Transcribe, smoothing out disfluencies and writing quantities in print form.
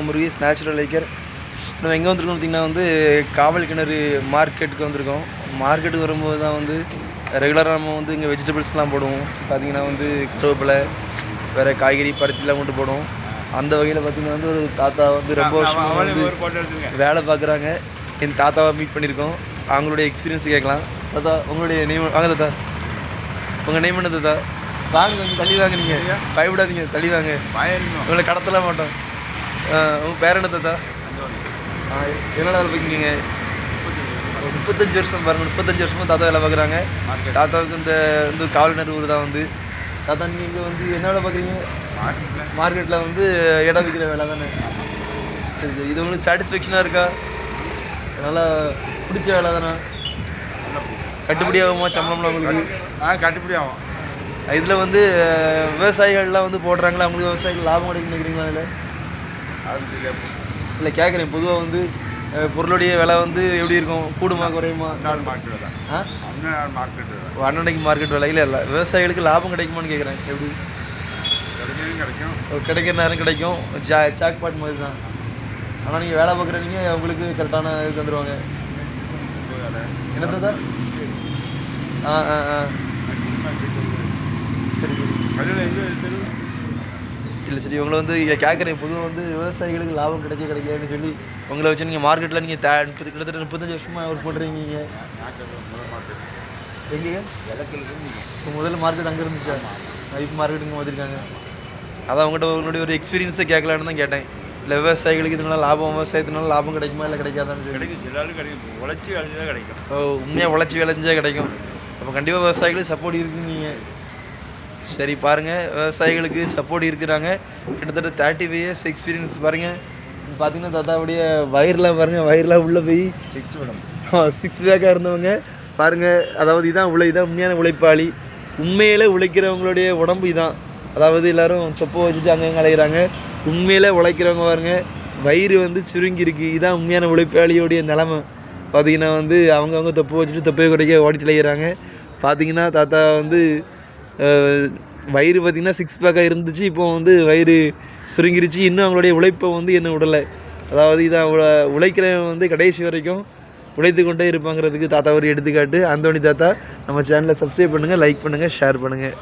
Murugesh natural liquor. நம்ம எங்கே வந்திருக்கோம் பார்த்திங்கன்னா வந்து காவல் கிணறு மார்க்கெட்டுக்கு வந்திருக்கோம். மார்க்கெட்டுக்கு வரும்போது தான் வந்து ரெகுலராக நம்ம வந்து இங்கே வெஜிடபிள்ஸ்லாம் போடுவோம். பார்த்திங்கன்னா வந்து கருவேப்பிலை, வேறு காய்கறி, பருத்திலாம் கொண்டு போடுவோம். அந்த வகையில் பார்த்திங்கன்னா வந்து ஒரு தாத்தா வந்து ரொம்ப வருஷமாக வந்து வேலை பார்க்குறாங்க. என் தாத்தாவை மீட் பண்ணியிருக்கோம். அவங்களுடைய எக்ஸ்பீரியன்ஸ் கேட்கலாம். தாத்தா உங்களுடைய நேம் வாங்க தாத்தா. உங்கள் நேம் என்ன தாத்தா? வாங்க கொஞ்சம் தள்ளி வாங்க, நீங்கள் பயப்படாதீங்க, தள்ளி வாங்க, உங்களை கடத்தலாம் மாட்டோம். உங்கள் பேர் என்ன தாத்தா? என்னடா வேலை பார்க்குறீங்க? 35 வருஷம் பாருங்க, 35 வருஷமாக தாத்தா வேலை பார்க்குறாங்க. தாத்தாவுக்கு இந்த வந்து காவல்நர் ஊர் தான் வந்து. தாத்தா நீங்கள் இங்கே வந்து என்ன வேலை பார்க்குறீங்க? மார்க்கெட்டில் வந்து இடம் விற்கிற வேலை தானே? சரி சரி. இது உங்களுக்கு சாட்டிஸ்ஃபேக்ஷனாக இருக்கா? நல்லா பிடிச்ச வேலை தானே? கட்டுப்படி ஆகுமா சம்பளம்லாம் உங்களுக்கு? கட்டுப்படி ஆகும். இதில் வந்து விவசாயிகள்லாம் வந்து போடுறாங்களா, அவங்களுக்கு விவசாயிகள் லாபம் கிடைக்கும் நினைக்கிறீங்களா? அதில் இல்லை கேட்குறேன். பொதுவாக வந்து பொருளுடைய விலை வந்து எப்படி இருக்கும்? கூடுமா குறையுமா? மார்க்கெட் தான். அன்னன்னைக்கு மார்க்கெட் விலையில் இல்லை, விவசாயிகளுக்கு லாபம் கிடைக்குமான்னு கேட்குறேன். எப்படி கிடைக்கும்? கிடைக்கிற நேரம் கிடைக்கும். சாக்பாட் மாதிரி தான். ஆனால் நீங்கள் வேலை பார்க்குறீங்க, உங்களுக்கு கரெக்டான இது தந்துடுவாங்க. என்னது தான்? சரி சரி. இல்லை சரி, உங்களை வந்து கேட்குறேன். பொதுவாக வந்து விவசாயிகளுக்கு லாபம் கிடைக்காதுன்னு சொல்லி உங்களை வச்சு நீங்கள் மார்க்கெட்டில் நீங்கள் கிட்டத்தட்ட 35 வருஷமாக ஒர்க் பண்ணுறீங்க. எங்கேங்க முதல்ல மார்க்கெட் அங்கே இருந்துச்சா? இப்போ மார்க்கெட் இங்கே வந்துருக்காங்க. அதான் உங்கள்கிட்ட உங்களுடைய ஒரு எக்ஸ்பீரியன்ஸை கேட்கலான்னு தான் கேட்டேன். இல்லை விவசாயிகளுக்கு இதனால லாபம், விவசாயத்தினால லாபம் கிடைக்குமா இல்லை கிடைக்காதான்னு சொல்லி. கிடைக்கும். உழைச்சி விளைஞ்சா கிடைக்கும். உண்மையாக உழைச்சி விளைஞ்சா கிடைக்கும். அப்போ கண்டிப்பாக விவசாயிகளுக்கு சப்போர்ட் இருக்குன்னு நீங்கள். சரி பாருங்கள், விவசாயிகளுக்கு சப்போர்ட் இருக்கிறாங்க. கிட்டத்தட்ட 35 இயர்ஸ் எக்ஸ்பீரியன்ஸ் பாருங்கள். பார்த்தீங்கன்னா தாத்தாவுடைய வயிறுலாம் பாருங்கள், வயிறுலாம் உள்ளே போய் 6 பேக்காக இருந்தவங்க பாருங்கள். அதாவது இதான் உண்மையான உழைப்பாளி. உண்மையில் உழைக்கிறவங்களுடைய உடம்பு இதான். அதாவது எல்லோரும் தொப்பை வச்சுட்டு அங்கங்கே அலைகிறாங்க. உண்மையில் உழைக்கிறவங்க பாருங்கள், வயிறு வந்து சுருங்கி இருக்குது. இதான் உண்மையான உழைப்பாளியோடைய நிலமை. பார்த்திங்கன்னா வந்து அவங்கவுங்க தொப்பை வச்சுட்டு தொப்பையை குறைக்க ஓடிட்டு அலைகிறாங்க. பார்த்திங்கன்னா தாத்தா வந்து வயிறு பார்த்திங்கன்னா 6 பேக்காக இருந்துச்சு. இப்போ வந்து வயிறு சுருங்கிருச்சு. இன்னும் அவங்களுடைய உழைப்பை வந்து என்ன விடலை. அதாவது இதான் உழைக்கிறவங்க வந்து கடைசி வரைக்கும் உழைத்து கொண்டே இருப்பாங்கிறதுக்கு தாத்தா ஒரு எடுத்துக்காட்டு. அந்தோணி தாத்தா. நம்ம சேனலை சப்ஸ்கிரைப் பண்ணுங்கள், லைக் பண்ணுங்கள், ஷேர் பண்ணுங்கள்.